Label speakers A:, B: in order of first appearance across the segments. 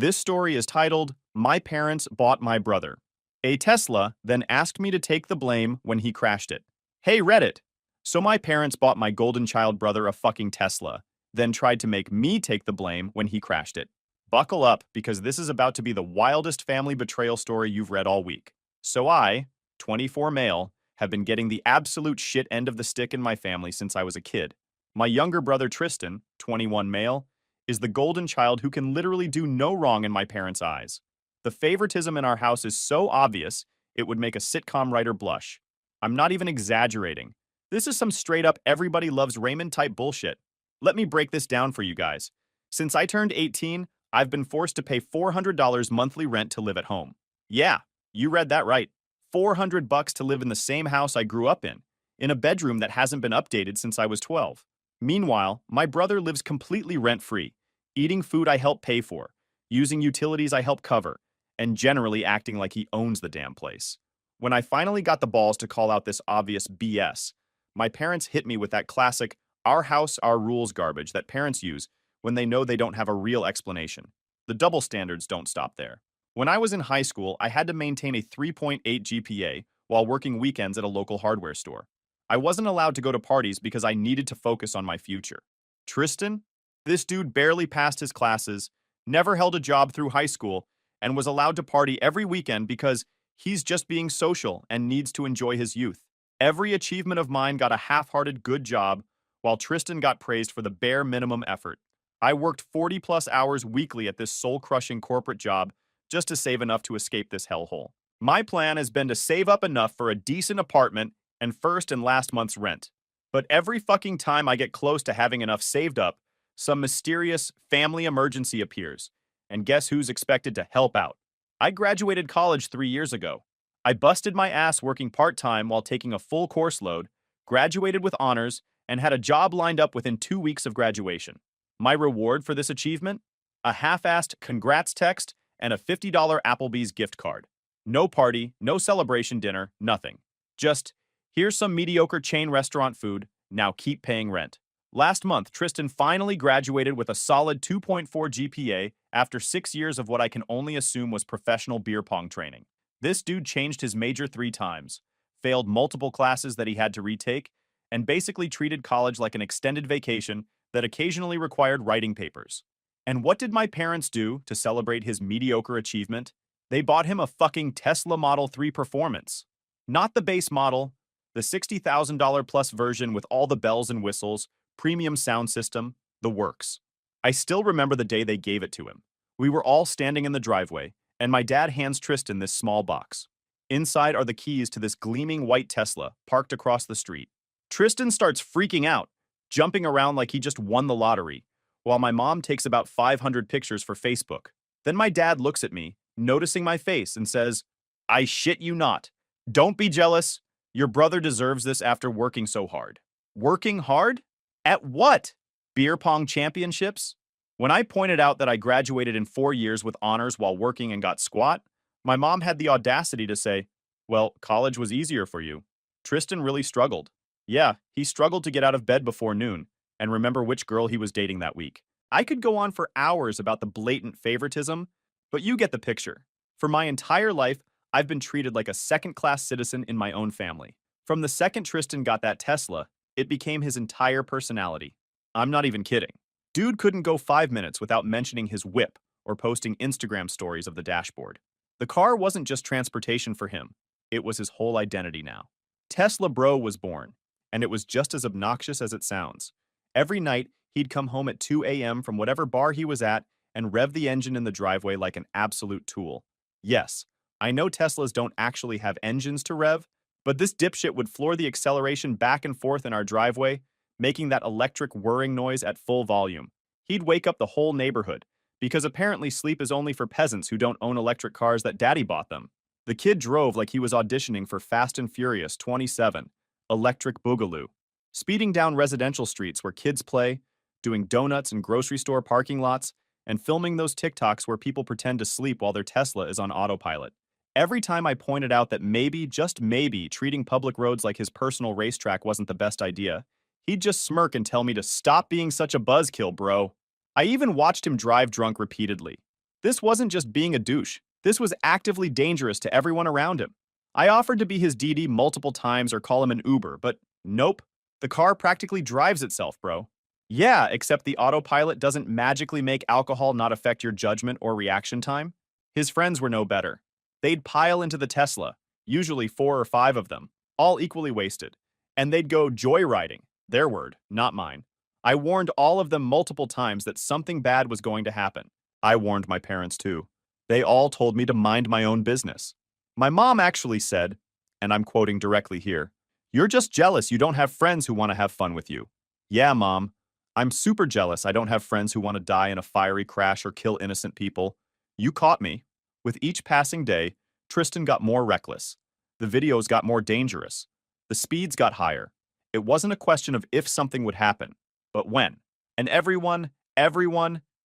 A: This story is titled, My Parents Bought My Brother. A Tesla then asked me to take the blame when he crashed it. Hey Reddit! So my parents bought my golden child brother a fucking Tesla, then tried to make me take the blame when he crashed it. Buckle up, because this is about to be the wildest family betrayal story you've read all week. So I, 24 male, have been getting the absolute shit end of the stick in my family since I was a kid. My younger brother Tristan, 21 male, is the golden child who can literally do no wrong in my parents' eyes. The favoritism in our house is so obvious, it would make a sitcom writer blush. I'm not even exaggerating. This is some straight up everybody loves Raymond type bullshit. Let me break this down for you guys. Since I turned 18, I've been forced to pay $400 monthly rent to live at home. Yeah, you read that right. $400 to live in the same house I grew up in a bedroom that hasn't been updated since I was 12. Meanwhile, my brother lives completely rent-free, eating food I help pay for, using utilities I help cover, and generally acting like he owns the damn place. When I finally got the balls to call out this obvious BS, my parents hit me with that classic our house, our rules garbage that parents use when they know they don't have a real explanation. The double standards don't stop there. When I was in high school, I had to maintain a 3.8 GPA while working weekends at a local hardware store. I wasn't allowed to go to parties because I needed to focus on my future. Tristan? This dude barely passed his classes, never held a job through high school, and was allowed to party every weekend because he's just being social and needs to enjoy his youth. Every achievement of mine got a half-hearted good job, while Tristan got praised for the bare minimum effort. I worked 40-plus hours weekly at this soul-crushing corporate job just to save enough to escape this hellhole. My plan has been to save up enough for a decent apartment and first and last month's rent. But every fucking time I get close to having enough saved up, some mysterious family emergency appears. And guess who's expected to help out? I graduated college 3 years ago. I busted my ass working part-time while taking a full course load, graduated with honors, and had a job lined up within 2 weeks of graduation. My reward for this achievement? A half-assed congrats text and a $50 Applebee's gift card. No party, no celebration dinner, nothing. Just, here's some mediocre chain restaurant food, now keep paying rent. Last month, Tristan finally graduated with a solid 2.4 GPA after 6 years of what I can only assume was professional beer pong training. This dude changed his major 3 times, failed multiple classes that he had to retake, and basically treated college like an extended vacation that occasionally required writing papers. And what did my parents do to celebrate his mediocre achievement? They bought him a fucking Tesla Model 3 Performance. Not the base model, the $60,000 plus version with all the bells and whistles, premium sound system, the works. I still remember the day they gave it to him. We were all standing in the driveway, and my dad hands Tristan this small box. Inside are the keys to this gleaming white Tesla parked across the street. Tristan starts freaking out, jumping around like he just won the lottery, while my mom takes about 500 pictures for Facebook. Then my dad looks at me, noticing my face, and says, I shit you not. Don't be jealous. Your brother deserves this after working so hard. Working hard? At what? Beer pong championships? When I pointed out that I graduated in 4 years with honors while working and got squat, my mom had the audacity to say, well, college was easier for you. Tristan really struggled. Yeah, he struggled to get out of bed before noon and remember which girl he was dating that week. I could go on for hours about the blatant favoritism, but you get the picture. For my entire life, I've been treated like a second-class citizen in my own family. From the second Tristan got that Tesla, it became his entire personality. I'm not even kidding. Dude couldn't go 5 minutes without mentioning his whip or posting Instagram stories of the dashboard. The car wasn't just transportation for him. It was his whole identity now. Tesla Bro was born, and it was just as obnoxious as it sounds. Every night, he'd come home at 2 a.m. from whatever bar he was at and rev the engine in the driveway like an absolute tool. Yes, I know Teslas don't actually have engines to rev, but this dipshit would floor the acceleration back and forth in our driveway, making that electric whirring noise at full volume. He'd wake up the whole neighborhood, because apparently sleep is only for peasants who don't own electric cars that daddy bought them. The kid drove like he was auditioning for Fast and Furious 27, Electric Boogaloo, speeding down residential streets where kids play, doing donuts in grocery store parking lots, and filming those TikToks where people pretend to sleep while their Tesla is on autopilot. Every time I pointed out that maybe, just maybe, treating public roads like his personal racetrack wasn't the best idea, he'd just smirk and tell me to stop being such a buzzkill, bro. I even watched him drive drunk repeatedly. This wasn't just being a douche. This was actively dangerous to everyone around him. I offered to be his DD multiple times or call him an Uber, but nope. The car practically drives itself, bro. Yeah, except the autopilot doesn't magically make alcohol not affect your judgment or reaction time. His friends were no better. They'd pile into the Tesla, usually 4 or 5 of them, all equally wasted, and they'd go joyriding, their word, not mine. I warned all of them multiple times that something bad was going to happen. I warned my parents too. They all told me to mind my own business. My mom actually said, and I'm quoting directly here, "You're just jealous you don't have friends who want to have fun with you." Yeah, Mom. I'm super jealous I don't have friends who want to die in a fiery crash or kill innocent people. You caught me. With each passing day, Tristan got more reckless. The videos got more dangerous. The speeds got higher. It wasn't a question of if something would happen, but when. And everyone,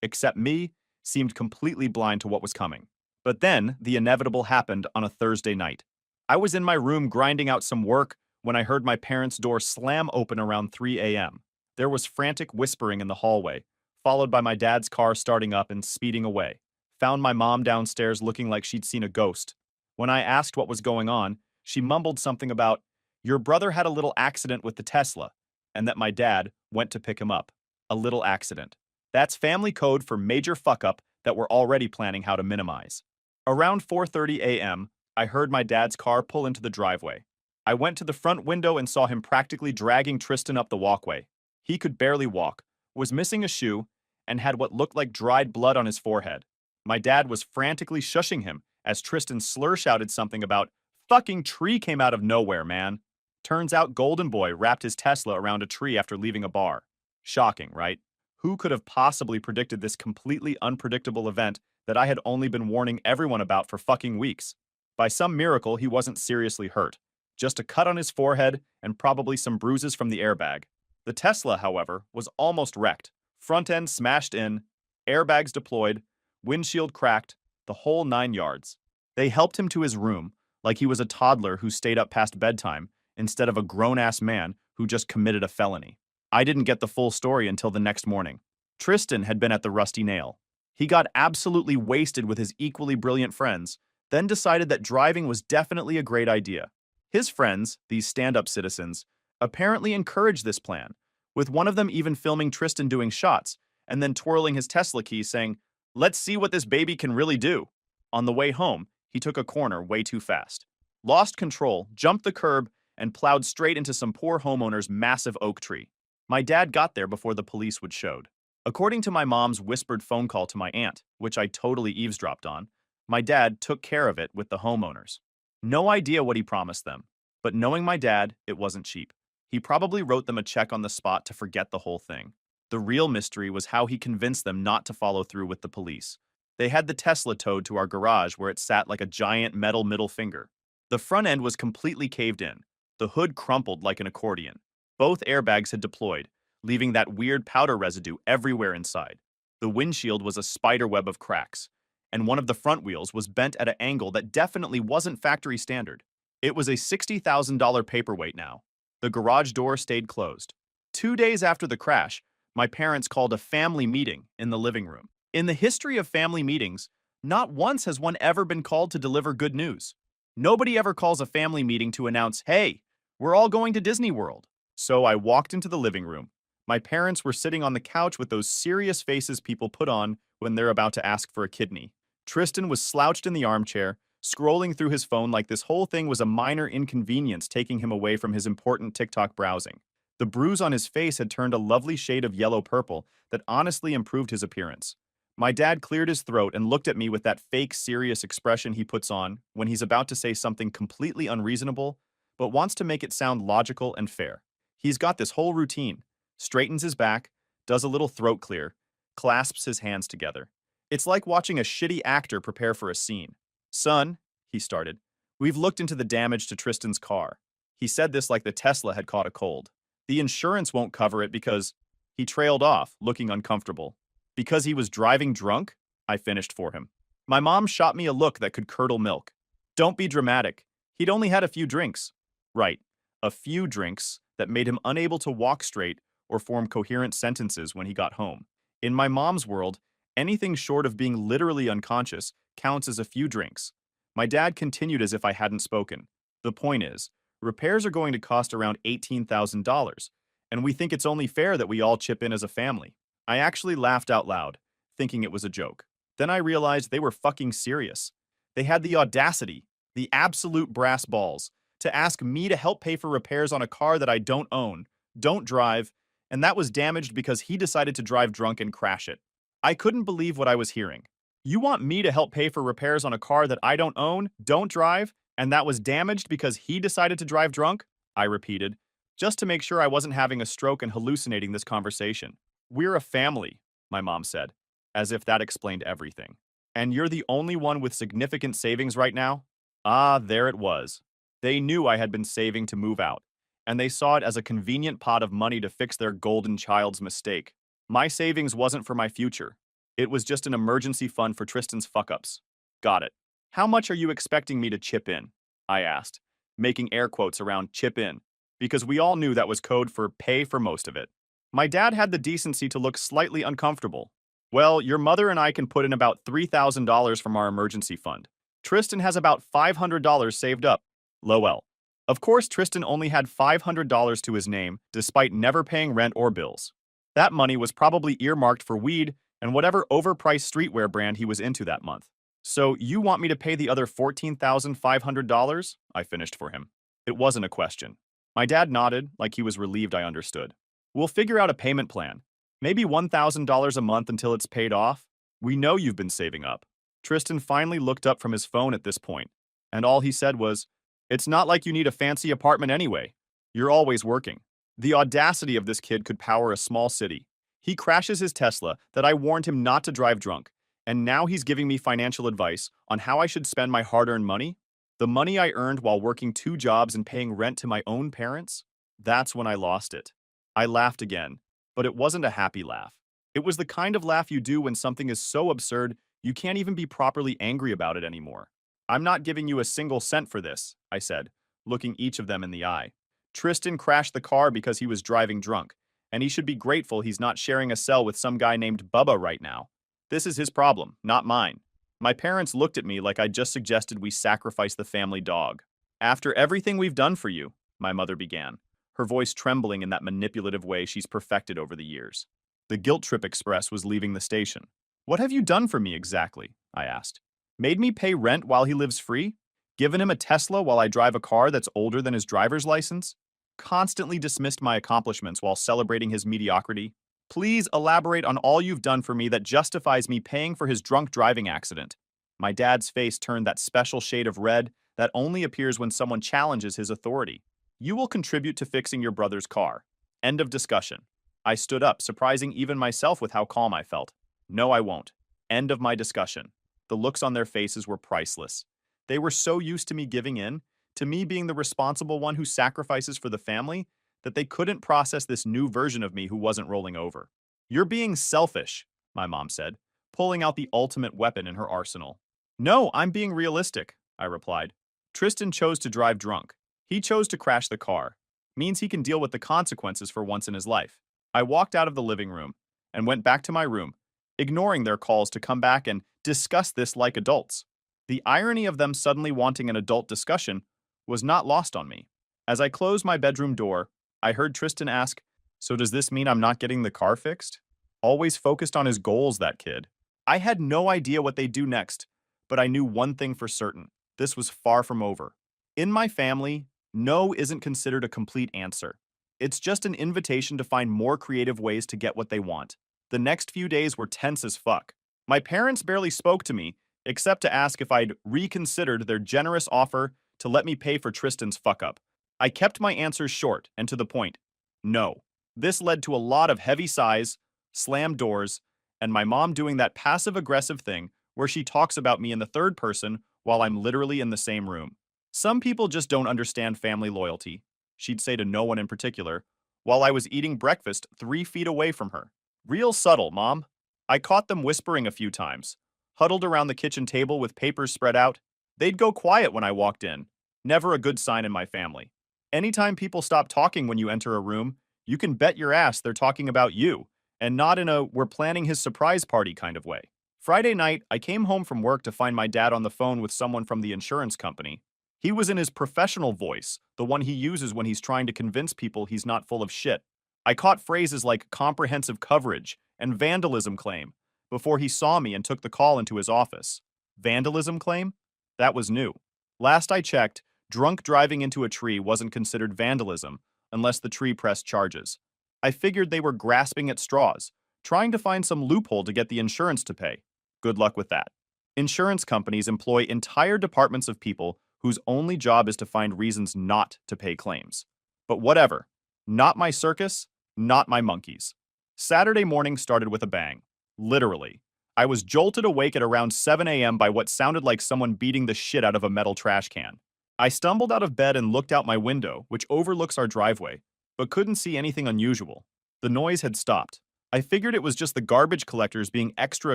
A: except me, seemed completely blind to what was coming. But then, the inevitable happened on a Thursday night. I was in my room grinding out some work when I heard my parents' door slam open around 3 a.m. There was frantic whispering in the hallway, followed by my dad's car starting up and speeding away. Found my mom downstairs looking like she'd seen a ghost. When I asked what was going on, she mumbled something about, "Your brother had a little accident with the Tesla," and that my dad went to pick him up. A little accident. That's family code for major fuck-up that we're already planning how to minimize. Around 4:30 a.m., I heard my dad's car pull into the driveway. I went to the front window and saw him practically dragging Tristan up the walkway. He could barely walk, was missing a shoe, and had what looked like dried blood on his forehead. My dad was frantically shushing him as Tristan slur-shouted something about, "Fucking tree came out of nowhere, man." Turns out Golden Boy wrapped his Tesla around a tree after leaving a bar. Shocking, right? Who could have possibly predicted this completely unpredictable event that I had only been warning everyone about for fucking weeks? By some miracle, he wasn't seriously hurt. Just a cut on his forehead and probably some bruises from the airbag. The Tesla, however, was almost wrecked. Front end smashed in, airbags deployed, windshield cracked, the whole 9 yards. They helped him to his room, like he was a toddler who stayed up past bedtime, instead of a grown-ass man who just committed a felony. I didn't get the full story until the next morning. Tristan had been at the Rusty Nail. He got absolutely wasted with his equally brilliant friends, then decided that driving was definitely a great idea. His friends, these stand-up citizens, apparently encouraged this plan, with one of them even filming Tristan doing shots and then twirling his Tesla keys saying, "Let's see what this baby can really do." On the way home, he took a corner way too fast. Lost control, jumped the curb, and plowed straight into some poor homeowner's massive oak tree. My dad got there before the police would showed. According to my mom's whispered phone call to my aunt, which I totally eavesdropped on, my dad took care of it with the homeowners. No idea what he promised them, but knowing my dad, it wasn't cheap. He probably wrote them a check on the spot to forget the whole thing. The real mystery was how he convinced them not to follow through with the police. They had the Tesla towed to our garage where it sat like a giant metal middle finger. The front end was completely caved in. The hood crumpled like an accordion. Both airbags had deployed, leaving that weird powder residue everywhere inside. The windshield was a spiderweb of cracks, and one of the front wheels was bent at an angle that definitely wasn't factory standard. It was a $60,000 paperweight now. The garage door stayed closed. 2 days after the crash, my parents called a family meeting in the living room. In the history of family meetings, not once has one ever been called to deliver good news. Nobody ever calls a family meeting to announce, "Hey, we're all going to Disney World." So I walked into the living room. My parents were sitting on the couch with those serious faces people put on when they're about to ask for a kidney. Tristan was slouched in the armchair, scrolling through his phone like this whole thing was a minor inconvenience taking him away from his important TikTok browsing. The bruise on his face had turned a lovely shade of yellow-purple that honestly improved his appearance. My dad cleared his throat and looked at me with that fake serious expression he puts on when he's about to say something completely unreasonable, but wants to make it sound logical and fair. He's got this whole routine. Straightens his back, does a little throat clear, clasps his hands together. It's like watching a shitty actor prepare for a scene. "Son," he started, "we've looked into the damage to Tristan's car." He said this like the Tesla had caught a cold. "The insurance won't cover it because—" He trailed off, looking uncomfortable. "Because he was driving drunk?" I finished for him. My mom shot me a look that could curdle milk. "Don't be dramatic. He'd only had a few drinks." Right, a few drinks that made him unable to walk straight or form coherent sentences when he got home. In my mom's world, Anything short of being literally unconscious counts as a few drinks. My dad continued as if I hadn't spoken. The point is, repairs are going to cost around $18,000, and we think it's only fair that we all chip in as a family. I actually laughed out loud, thinking it was a joke. Then I realized they were fucking serious. They had the audacity, the absolute brass balls, to ask me to help pay for repairs on a car that I don't own, don't drive, and that was damaged because he decided to drive drunk and crash it. I couldn't believe what I was hearing. You want me to help pay for repairs on a car that I don't own, don't drive, and that was damaged because he decided to drive drunk? I repeated, just to make sure I wasn't having a stroke and hallucinating this conversation. We're a family, my mom said, as if that explained everything. And you're the only one with significant savings right now? Ah, there it was. They knew I had been saving to move out, and they saw it as a convenient pot of money to fix their golden child's mistake. My savings wasn't for my future. It was just an emergency fund for Tristan's fuck-ups. Got it. How much are you expecting me to chip in? I asked, making air quotes around chip in, because we all knew that was code for pay for most of it. My dad had the decency to look slightly uncomfortable. Well, your mother and I can put in about $3,000 from our emergency fund. Tristan has about $500 saved up. Lowell. Of course, Tristan only had $500 to his name, despite never paying rent or bills. That money was probably earmarked for weed and whatever overpriced streetwear brand he was into that month. So you want me to pay the other $14,500? I finished for him. It wasn't a question. My dad nodded, like he was relieved I understood. We'll figure out a payment plan. Maybe $1,000 a month until it's paid off. We know you've been saving up. Tristan finally looked up from his phone at this point, and all he said was, "It's not like you need a fancy apartment anyway. You're always working." The audacity of this kid could power a small city. He crashes his Tesla that I warned him not to drive drunk, and now he's giving me financial advice on how I should spend my hard-earned money? The money I earned while working 2 jobs and paying rent to my own parents? That's when I lost it. I laughed again, but it wasn't a happy laugh. It was the kind of laugh you do when something is so absurd you can't even be properly angry about it anymore. "I'm not giving you a single cent for this," I said, looking each of them in the eye. Tristan crashed the car because he was driving drunk, and he should be grateful he's not sharing a cell with some guy named Bubba right now. This is his problem, not mine. My parents looked at me like I just suggested we sacrifice the family dog. "After everything we've done for you," my mother began, her voice trembling in that manipulative way she's perfected over the years. The Guilt Trip Express was leaving the station. "What have you done for me exactly?" I asked. "Made me pay rent while he lives free? Given him a Tesla while I drive a car that's older than his driver's license? Constantly dismissed my accomplishments while celebrating his mediocrity? Please elaborate on all you've done for me that justifies me paying for his drunk driving accident." My dad's face turned that special shade of red that only appears when someone challenges his authority. "You will contribute to fixing your brother's car. End of discussion." I stood up, surprising even myself with how calm I felt. "No, I won't. End of my discussion." The looks on their faces were priceless. They were so used to me giving in, to me being the responsible one who sacrifices for the family, that they couldn't process this new version of me who wasn't rolling over. "You're being selfish," my mom said, pulling out the ultimate weapon in her arsenal. "No, I'm being realistic," I replied. "Tristan chose to drive drunk. He chose to crash the car. Means he can deal with the consequences for once in his life." I walked out of the living room and went back to my room, ignoring their calls to come back and discuss this like adults. The irony of them suddenly wanting an adult discussion was not lost on me. As I closed my bedroom door, I heard Tristan ask, "So does this mean I'm not getting the car fixed?" Always focused on his goals, that kid. I had no idea what they'd do next, but I knew one thing for certain. This was far from over. In my family, no isn't considered a complete answer. It's just an invitation to find more creative ways to get what they want. The next few days were tense as fuck. My parents barely spoke to me, except to ask if I'd reconsidered their generous offer to let me pay for Tristan's fuck-up. I kept my answers short and to the point. No. This led to a lot of heavy sighs, slammed doors, and my mom doing that passive-aggressive thing where she talks about me in the third person while I'm literally in the same room. "Some people just don't understand family loyalty," she'd say to no one in particular, while I was eating breakfast 3 feet away from her. "Real subtle, Mom." I caught them whispering a few times, huddled around the kitchen table with papers spread out. They'd go quiet when I walked in. Never a good sign in my family. Anytime people stop talking when you enter a room, you can bet your ass they're talking about you, and not in a we're planning his surprise party kind of way. Friday night, I came home from work to find my dad on the phone with someone from the insurance company. He was in his professional voice, the one he uses when he's trying to convince people he's not full of shit. I caught phrases like comprehensive coverage and vandalism claim before he saw me and took the call into his office. Vandalism claim? That was new. Last I checked, drunk driving into a tree wasn't considered vandalism unless the tree pressed charges. I figured they were grasping at straws, trying to find some loophole to get the insurance to pay. Good luck with that. Insurance companies employ entire departments of people whose only job is to find reasons not to pay claims. But whatever. Not my circus, not my monkeys. Saturday morning started with a bang. Literally. I was jolted awake at around 7 a.m. by what sounded like someone beating the shit out of a metal trash can. I stumbled out of bed and looked out my window, which overlooks our driveway, but couldn't see anything unusual. The noise had stopped. I figured it was just the garbage collectors being extra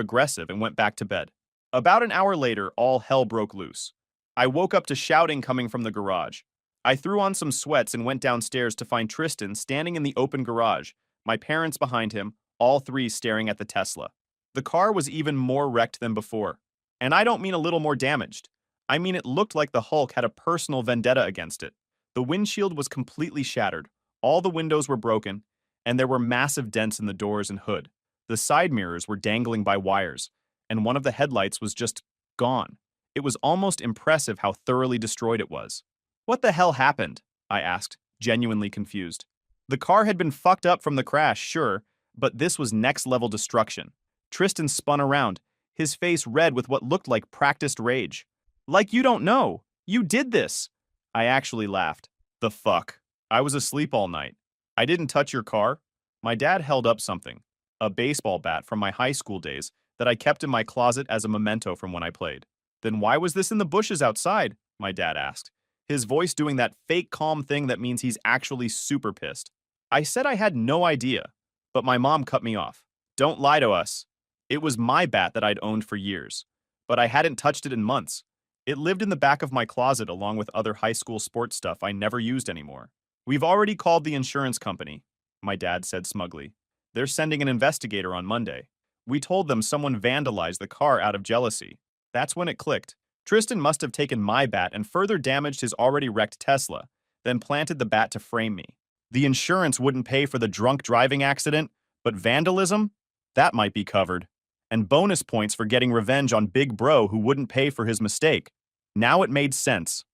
A: aggressive and went back to bed. About an hour later, all hell broke loose. I woke up to shouting coming from the garage. I threw on some sweats and went downstairs to find Tristan standing in the open garage, my parents behind him, all three staring at the Tesla. The car was even more wrecked than before. And I don't mean a little more damaged. I mean it looked like the Hulk had a personal vendetta against it. The windshield was completely shattered, all the windows were broken, and there were massive dents in the doors and hood. The side mirrors were dangling by wires, and one of the headlights was just gone. It was almost impressive how thoroughly destroyed it was. What the hell happened? I asked, genuinely confused. The car had been fucked up from the crash, sure, but this was next-level destruction. Tristan spun around, his face red with what looked like practiced rage. Like you don't know. You did this. I actually laughed. The fuck? I was asleep all night. I didn't touch your car. My dad held up something, a baseball bat from my high school days that I kept in my closet as a memento from when I played. Then why was this in the bushes outside? My dad asked, his voice doing that fake calm thing that means he's actually super pissed. I said I had no idea, but my mom cut me off. Don't lie to us. It was my bat that I'd owned for years, but I hadn't touched it in months. It lived in the back of my closet along with other high school sports stuff I never used anymore. We've already called the insurance company, my dad said smugly. They're sending an investigator on Monday. We told them someone vandalized the car out of jealousy. That's when it clicked. Tristan must have taken my bat and further damaged his already wrecked Tesla, then planted the bat to frame me. The insurance wouldn't pay for the drunk driving accident, but vandalism? That might be covered. And bonus points for getting revenge on Big Bro who wouldn't pay for his mistake. Now it made sense.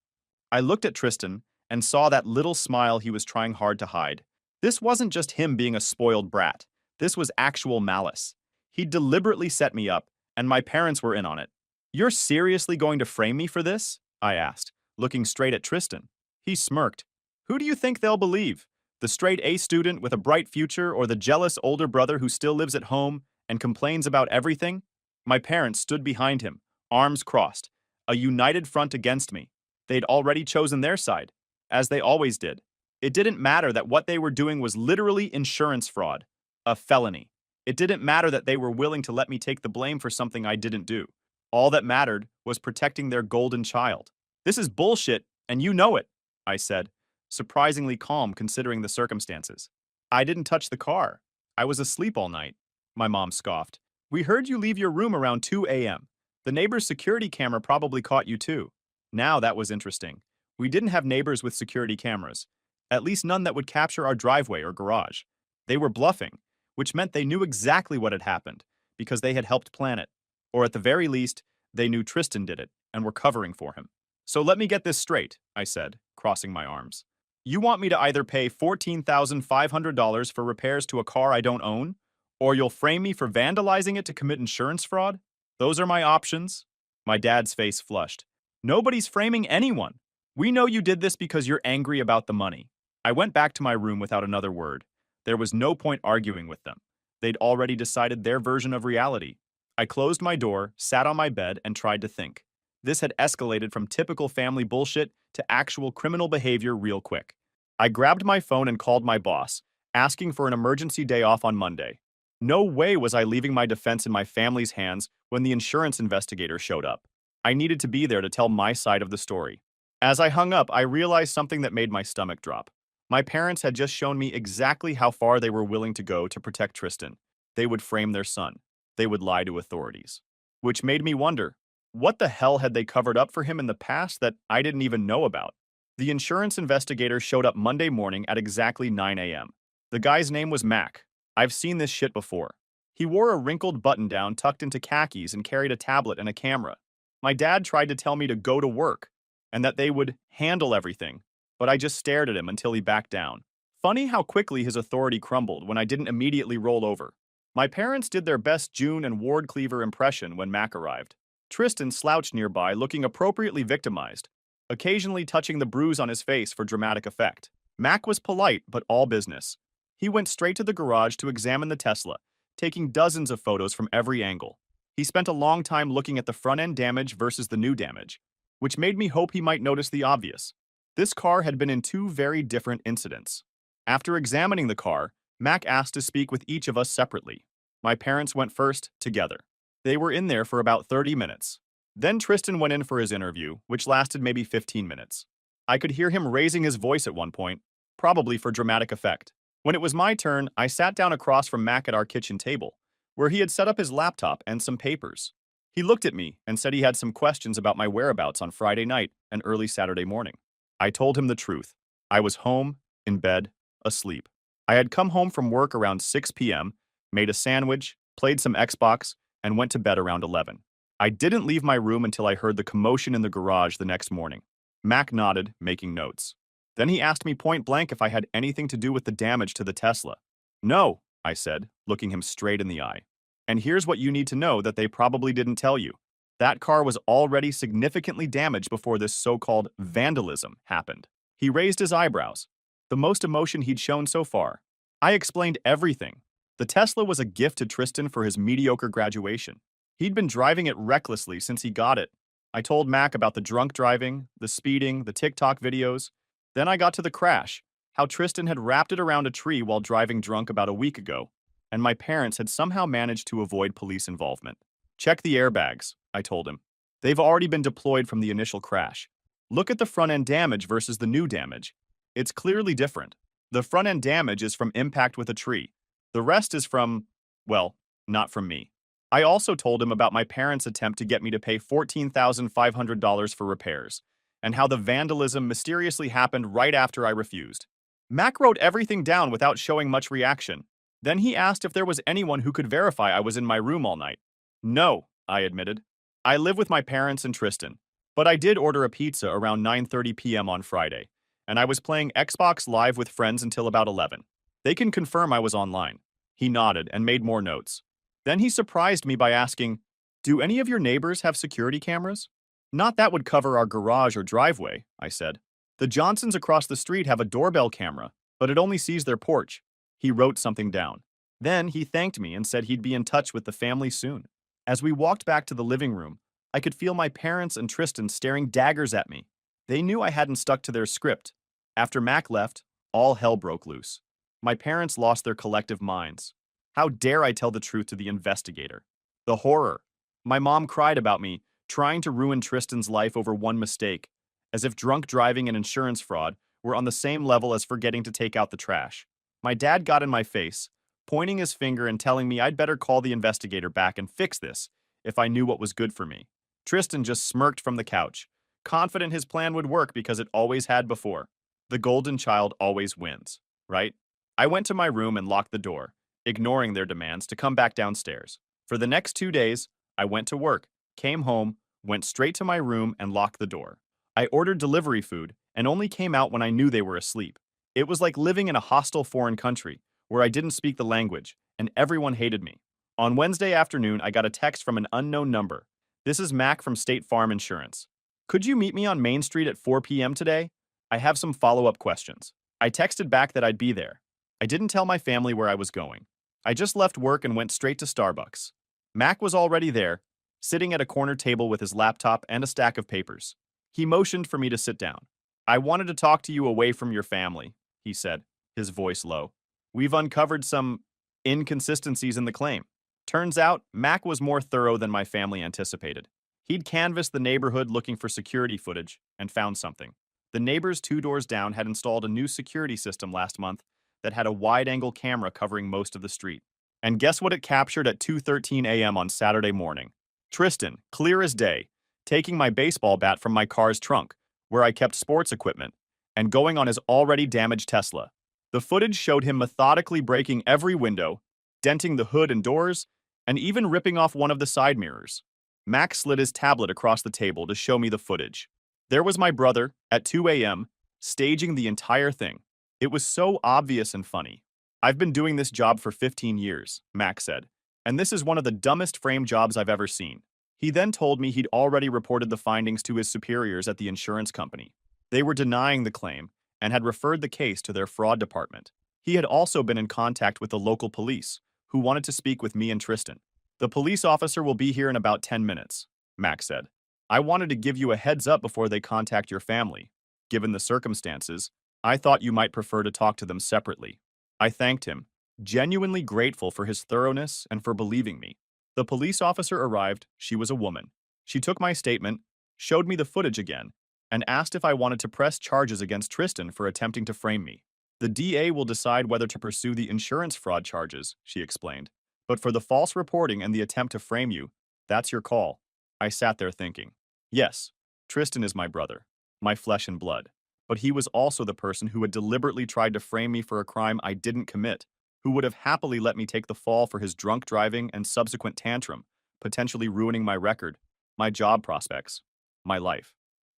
A: I looked at Tristan and saw that little smile he was trying hard to hide. This wasn't just him being a spoiled brat. This was actual malice. He deliberately set me up, and my parents were in on it. You're seriously going to frame me for this? I asked, looking straight at Tristan. He smirked. Who do you think they'll believe? The straight A student with a bright future or the jealous older brother who still lives at home and complains about everything? My parents stood behind him, arms crossed, a united front against me. They'd already chosen their side, as they always did. It didn't matter that what they were doing was literally insurance fraud, a felony. It didn't matter that they were willing to let me take the blame for something I didn't do. All that mattered was protecting their golden child. This is bullshit, and you know it, I said, surprisingly calm considering the circumstances. I didn't touch the car. I was asleep all night. My mom scoffed. We heard you leave your room around 2 a.m. The neighbor's security camera probably caught you too. Now that was interesting. We didn't have neighbors with security cameras, at least none that would capture our driveway or garage. They were bluffing, which meant they knew exactly what had happened because they had helped plan it. Or at the very least, they knew Tristan did it and were covering for him. So let me get this straight, I said, crossing my arms. You want me to either pay $14,500 for repairs to a car I don't own, or you'll frame me for vandalizing it to commit insurance fraud? Those are my options. My dad's face flushed. Nobody's framing anyone. We know you did this because you're angry about the money. I went back to my room without another word. There was no point arguing with them. They'd already decided their version of reality. I closed my door, sat on my bed, and tried to think. This had escalated from typical family bullshit to actual criminal behavior real quick. I grabbed my phone and called my boss, asking for an emergency day off on Monday. No way was I leaving my defense in my family's hands when the insurance investigator showed up. I needed to be there to tell my side of the story. As I hung up, I realized something that made my stomach drop. My parents had just shown me exactly how far they were willing to go to protect Tristan. they would frame their son. They would lie to authorities. Which made me wonder, what the hell had they covered up for him in the past that I didn't even know about? The insurance investigator showed up Monday morning at exactly 9 a.m. The guy's name was Mac. I've seen this shit before. He wore a wrinkled button-down tucked into khakis and carried a tablet and a camera. My dad tried to tell me to go to work and that they would handle everything, but I just stared at him until he backed down. Funny how quickly his authority crumbled when I didn't immediately roll over. My parents did their best June and Ward Cleaver impression when Mac arrived. Tristan slouched nearby, looking appropriately victimized, occasionally touching the bruise on his face for dramatic effect. Mac was polite, but all business. He went straight to the garage to examine the Tesla, taking dozens of photos from every angle. He spent a long time looking at the front-end damage versus the new damage, which made me hope he might notice the obvious. This car had been in two very different incidents. After examining the car, Mac asked to speak with each of us separately. My parents went first, together. They were in there for about 30 minutes. Then Tristan went in for his interview, which lasted maybe 15 minutes. I could hear him raising his voice at one point, probably for dramatic effect. When it was my turn, I sat down across from Mac at our kitchen table, where he had set up his laptop and some papers. He looked at me and said he had some questions about my whereabouts on Friday night and early Saturday morning. I told him the truth. I was home, in bed, asleep. I had come home from work around 6 p.m., made a sandwich, played some Xbox, and went to bed around 11. I didn't leave my room until I heard the commotion in the garage the next morning. Mac nodded, making notes. Then he asked me point blank if I had anything to do with the damage to the Tesla. No, I said, looking him straight in the eye. And here's what you need to know that they probably didn't tell you. That car was already significantly damaged before this so-called vandalism happened. He raised his eyebrows, the most emotion he'd shown so far. I explained everything. The Tesla was a gift to Tristan for his mediocre graduation. He'd been driving it recklessly since he got it. I told Mac about the drunk driving, the speeding, the TikTok videos. Then I got to the crash, how Tristan had wrapped it around a tree while driving drunk about a week ago, and my parents had somehow managed to avoid police involvement. Check the airbags, I told him. They've already been deployed from the initial crash. Look at the front-end damage versus the new damage. It's clearly different. The front-end damage is from impact with a tree. The rest is from, well, not from me. I also told him about my parents' attempt to get me to pay $14,500 for repairs, and how the vandalism mysteriously happened right after I refused. Mac wrote everything down without showing much reaction. Then he asked if there was anyone who could verify I was in my room all night. No, I admitted. I live with my parents and Tristan, but I did order a pizza around 9:30 p.m. on Friday, and I was playing Xbox Live with friends until about 11. They can confirm I was online. He nodded and made more notes. Then he surprised me by asking, "Do any of your neighbors have security cameras?" "Not that would cover our garage or driveway," I said. "The Johnsons across the street have a doorbell camera, but it only sees their porch." He wrote something down. Then he thanked me and said he'd be in touch with the family soon. As we walked back to the living room, I could feel my parents and Tristan staring daggers at me. They knew I hadn't stuck to their script. After Mac left, all hell broke loose. My parents lost their collective minds. How dare I tell the truth to the investigator? The horror. My mom cried about me, trying to ruin Tristan's life over one mistake, as if drunk driving and insurance fraud were on the same level as forgetting to take out the trash. My dad got in my face, pointing his finger and telling me I'd better call the investigator back and fix this if I knew what was good for me. Tristan just smirked from the couch, confident his plan would work because it always had before. The golden child always wins, right? I went to my room and locked the door, ignoring their demands to come back downstairs. For the next 2 days, I went to work, came home, went straight to my room and locked the door. I ordered delivery food and only came out when I knew they were asleep. It was like living in a hostile foreign country where I didn't speak the language and everyone hated me. On Wednesday afternoon, I got a text from an unknown number. "This is Mac from State Farm Insurance. Could you meet me on Main Street at 4 p.m. today? I have some follow-up questions." I texted back that I'd be there. I didn't tell my family where I was going. I just left work and went straight to Starbucks. Mac was already there, sitting at a corner table with his laptop and a stack of papers. He motioned for me to sit down. "I wanted to talk to you away from your family," he said, his voice low. "We've uncovered some inconsistencies in the claim." Turns out, Mac was more thorough than my family anticipated. He'd canvassed the neighborhood looking for security footage and found something. The neighbors 2 doors down had installed a new security system last month that had a wide-angle camera covering most of the street. And guess what it captured at 2:13 a.m. on Saturday morning? Tristan, clear as day, taking my baseball bat from my car's trunk, where I kept sports equipment, and going on his already damaged Tesla. The footage showed him methodically breaking every window, denting the hood and doors, and even ripping off one of the side mirrors. Max slid his tablet across the table to show me the footage. There was my brother, at 2 a.m., staging the entire thing. It was so obvious and funny. I've been doing this job for 15 years, Max said, and this is one of the dumbest frame jobs I've ever seen. He then told me he'd already reported the findings to his superiors at the insurance company. They were denying the claim and had referred the case to their fraud department. He had also been in contact with the local police, who wanted to speak with me and Tristan. The police officer will be here in about 10 minutes, Max said. I wanted to give you a heads up before they contact your family. Given the circumstances, I thought you might prefer to talk to them separately. I thanked him, genuinely grateful for his thoroughness and for believing me. The police officer arrived. She was a woman. She took my statement, showed me the footage again, and asked if I wanted to press charges against Tristan for attempting to frame me. The DA will decide whether to pursue the insurance fraud charges, she explained. But for the false reporting and the attempt to frame you, that's your call. I sat there thinking. Yes, Tristan is my brother, my flesh and blood. But he was also the person who had deliberately tried to frame me for a crime I didn't commit, who would have happily let me take the fall for his drunk driving and subsequent tantrum, potentially ruining my record, my job prospects, my life.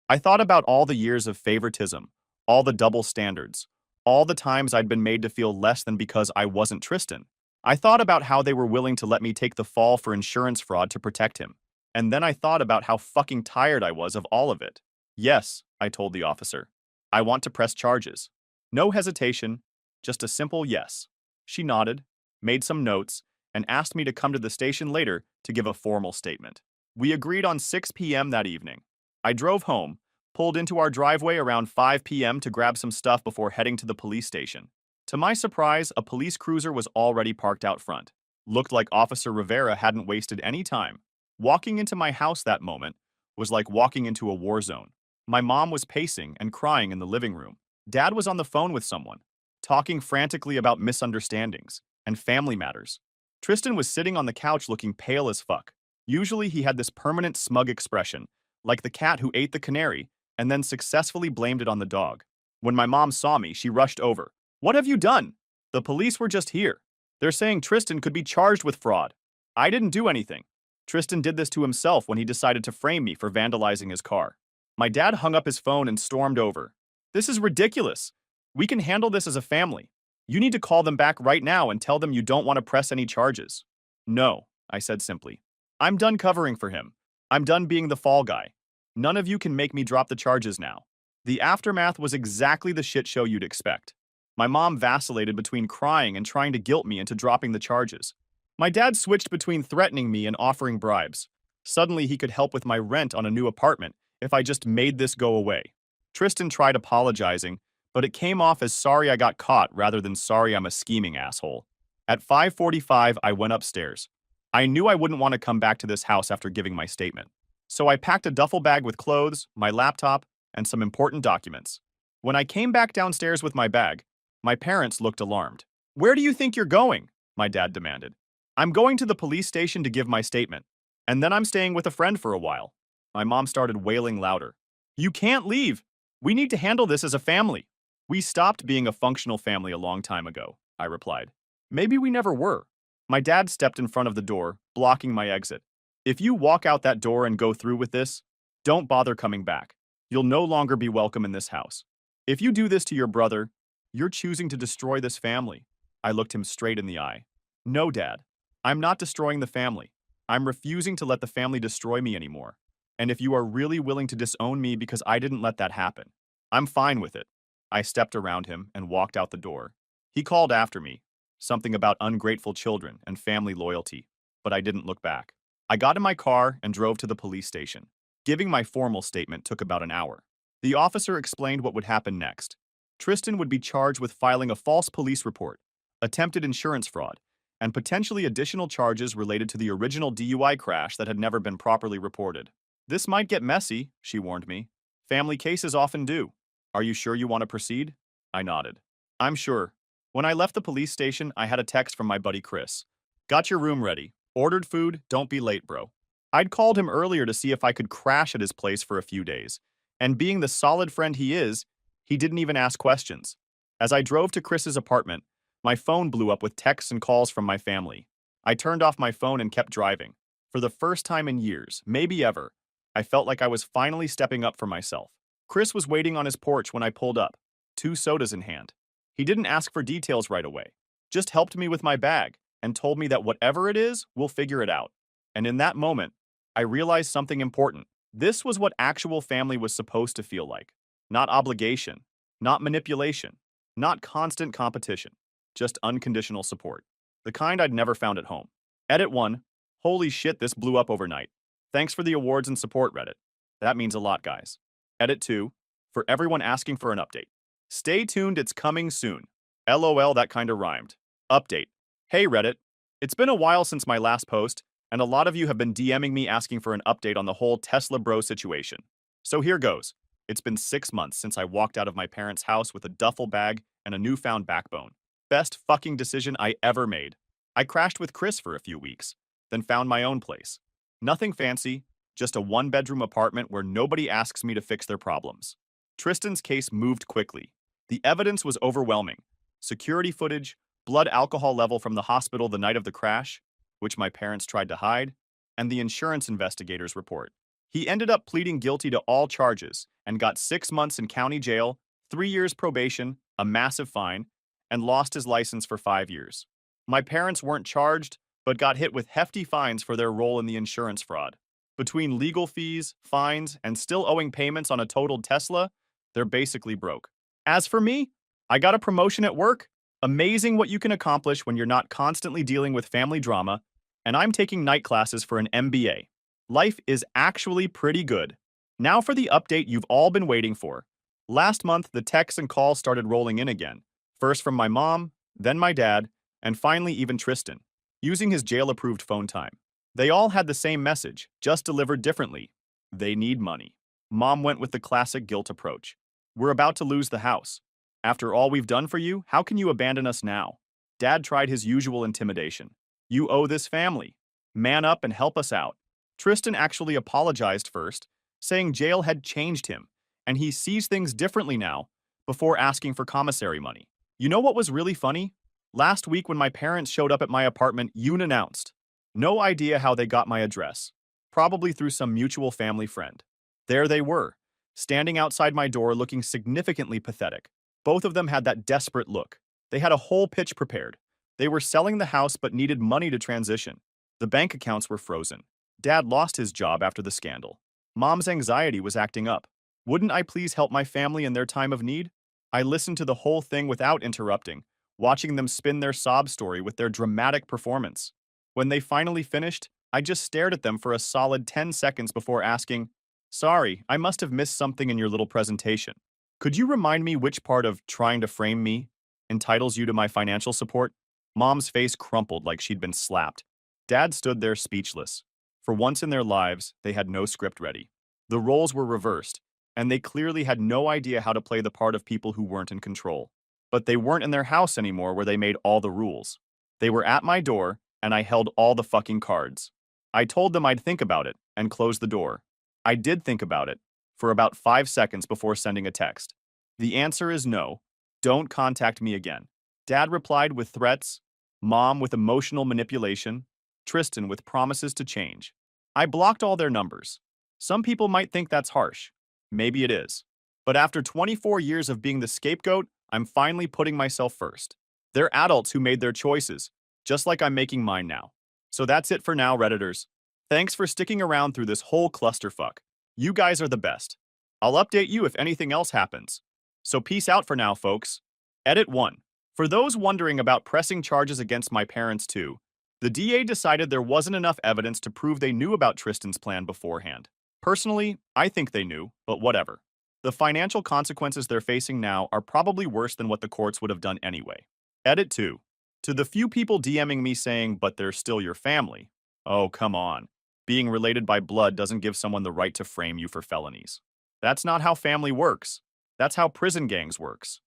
A: I thought about all the years of favoritism, all the double standards, all the times I'd been made to feel less than because I wasn't Tristan. I thought about how they were willing to let me take the fall for insurance fraud to protect him. And then I thought about how fucking tired I was of all of it. Yes, I told the officer. I want to press charges. No hesitation, just a simple yes. She nodded, made some notes, and asked me to come to the station later to give a formal statement. We agreed on 6 p.m. that evening. I drove home, pulled into our driveway around 5 p.m. to grab some stuff before heading to the police station. To my surprise, a police cruiser was already parked out front. Looked like Officer Rivera hadn't wasted any time. Walking into my house that moment was like walking into a war zone. My mom was pacing and crying in the living room. Dad was on the phone with someone, talking frantically about misunderstandings and family matters. Tristan was sitting on the couch looking pale as fuck. Usually he had this permanent smug expression, like the cat who ate the canary and then successfully blamed it on the dog. When my mom saw me, she rushed over. What have you done? The police were just here. They're saying Tristan could be charged with fraud. I didn't do anything. Tristan did this to himself when he decided to frame me for vandalizing his car. My dad hung up his phone and stormed over. This is ridiculous. We can handle this as a family. You need to call them back right now and tell them you don't want to press any charges. No, I said simply. I'm done covering for him. I'm done being the fall guy. None of you can make me drop the charges now. The aftermath was exactly the shit show you'd expect. My mom vacillated between crying and trying to guilt me into dropping the charges. My dad switched between threatening me and offering bribes. Suddenly he could help with my rent on a new apartment if I just made this go away. Tristan tried apologizing, but it came off as sorry I got caught rather than sorry I'm a scheming asshole. At 5:45, I went upstairs. I knew I wouldn't want to come back to this house after giving my statement. So I packed a duffel bag with clothes, my laptop, and some important documents. When I came back downstairs with my bag, my parents looked alarmed. Where do you think you're going? My dad demanded. I'm going to the police station to give my statement, and then I'm staying with a friend for a while. My mom started wailing louder. You can't leave. We need to handle this as a family. We stopped being a functional family a long time ago, I replied. Maybe we never were. My dad stepped in front of the door, blocking my exit. If you walk out that door and go through with this, don't bother coming back. You'll no longer be welcome in this house. If you do this to your brother, you're choosing to destroy this family. I looked him straight in the eye. No, Dad. I'm not destroying the family. I'm refusing to let the family destroy me anymore. And if you are really willing to disown me because I didn't let that happen, I'm fine with it. I stepped around him and walked out the door. He called after me, something about ungrateful children and family loyalty, but I didn't look back. I got in my car and drove to the police station. Giving my formal statement took about an hour. The officer explained what would happen next. Tristan would be charged with filing a false police report, attempted insurance fraud, and potentially additional charges related to the original DUI crash that had never been properly reported. This might get messy, she warned me. Family cases often do. Are you sure you want to proceed? I nodded. I'm sure. When I left the police station, I had a text from my buddy Chris. Got your room ready. Ordered food, don't be late, bro. I'd called him earlier to see if I could crash at his place for a few days. And being the solid friend he is, he didn't even ask questions. As I drove to Chris's apartment, my phone blew up with texts and calls from my family. I turned off my phone and kept driving. For the first time in years, maybe ever, I felt like I was finally stepping up for myself. Chris was waiting on his porch when I pulled up, 2 sodas in hand. He didn't ask for details right away, just helped me with my bag and told me that whatever it is, we'll figure it out. And in that moment, I realized something important. This was what actual family was supposed to feel like. Not obligation, not manipulation, not constant competition, just unconditional support. The kind I'd never found at home. Edit 1. Holy shit, this blew up overnight. Thanks for the awards and support, Reddit. That means a lot, guys. Edit 2. For everyone asking for an update. Stay tuned, it's coming soon. LOL, that kinda rhymed. Update. Hey, Reddit. It's been a while since my last post, and a lot of you have been DMing me asking for an update on the whole Tesla bro situation. So here goes. It's been 6 months since I walked out of my parents' house with a duffel bag and a newfound backbone. Best fucking decision I ever made. I crashed with Chris for a few weeks, then found my own place. Nothing fancy, just a one-bedroom apartment where nobody asks me to fix their problems. Tristan's case moved quickly. The evidence was overwhelming. Security footage, blood alcohol level from the hospital the night of the crash, which my parents tried to hide, and the insurance investigator's report. He ended up pleading guilty to all charges and got 6 months in county jail, 3 years probation, a massive fine, and lost his license for 5 years. My parents weren't charged, but got hit with hefty fines for their role in the insurance fraud. Between legal fees, fines, and still owing payments on a totaled Tesla, they're basically broke. As for me, I got a promotion at work. Amazing what you can accomplish when you're not constantly dealing with family drama, and I'm taking night classes for an MBA. Life is actually pretty good. Now for the update you've all been waiting for. Last month, the texts and calls started rolling in again. First from my mom, then my dad, and finally even Tristan, using his jail-approved phone time. They all had the same message, just delivered differently. They need money. Mom went with the classic guilt approach. We're about to lose the house. After all we've done for you, how can you abandon us now? Dad tried his usual intimidation. You owe this family. Man up and help us out. Tristan actually apologized first, saying jail had changed him, and he sees things differently now, before asking for commissary money. You know what was really funny? Last week when my parents showed up at my apartment, unannounced. No idea how they got my address. Probably through some mutual family friend. There they were, standing outside my door looking significantly pathetic. Both of them had that desperate look. They had a whole pitch prepared. They were selling the house but needed money to transition. The bank accounts were frozen. Dad lost his job after the scandal. Mom's anxiety was acting up. Wouldn't I please help my family in their time of need? I listened to the whole thing without interrupting, watching them spin their sob story with their dramatic performance. When they finally finished, I just stared at them for a solid 10 seconds before asking, "Sorry, I must have missed something in your little presentation. Could you remind me which part of trying to frame me entitles you to my financial support?" Mom's face crumpled like she'd been slapped. Dad stood there speechless. For once in their lives, they had no script ready. The roles were reversed, and they clearly had no idea how to play the part of people who weren't in control. But they weren't in their house anymore where they made all the rules. They were at my door, and I held all the fucking cards. I told them I'd think about it, and closed the door. I did think about it, for about 5 seconds before sending a text. The answer is no. Don't contact me again. Dad replied with threats, Mom with emotional manipulation, Tristan with promises to change. I blocked all their numbers. Some people might think that's harsh. Maybe it is. But after 24 years of being the scapegoat, I'm finally putting myself first. They're adults who made their choices, just like I'm making mine now. So that's it for now, Redditors. Thanks for sticking around through this whole clusterfuck. You guys are the best. I'll update you if anything else happens. So peace out for now, folks. Edit 1. For those wondering about pressing charges against my parents too, the DA decided there wasn't enough evidence to prove they knew about Tristan's plan beforehand. Personally, I think they knew, but whatever. The financial consequences they're facing now are probably worse than what the courts would have done anyway. Edit 2. To the few people DMing me saying, but they're still your family. Oh, come on. Being related by blood doesn't give someone the right to frame you for felonies. That's not how family works. That's how prison gangs works.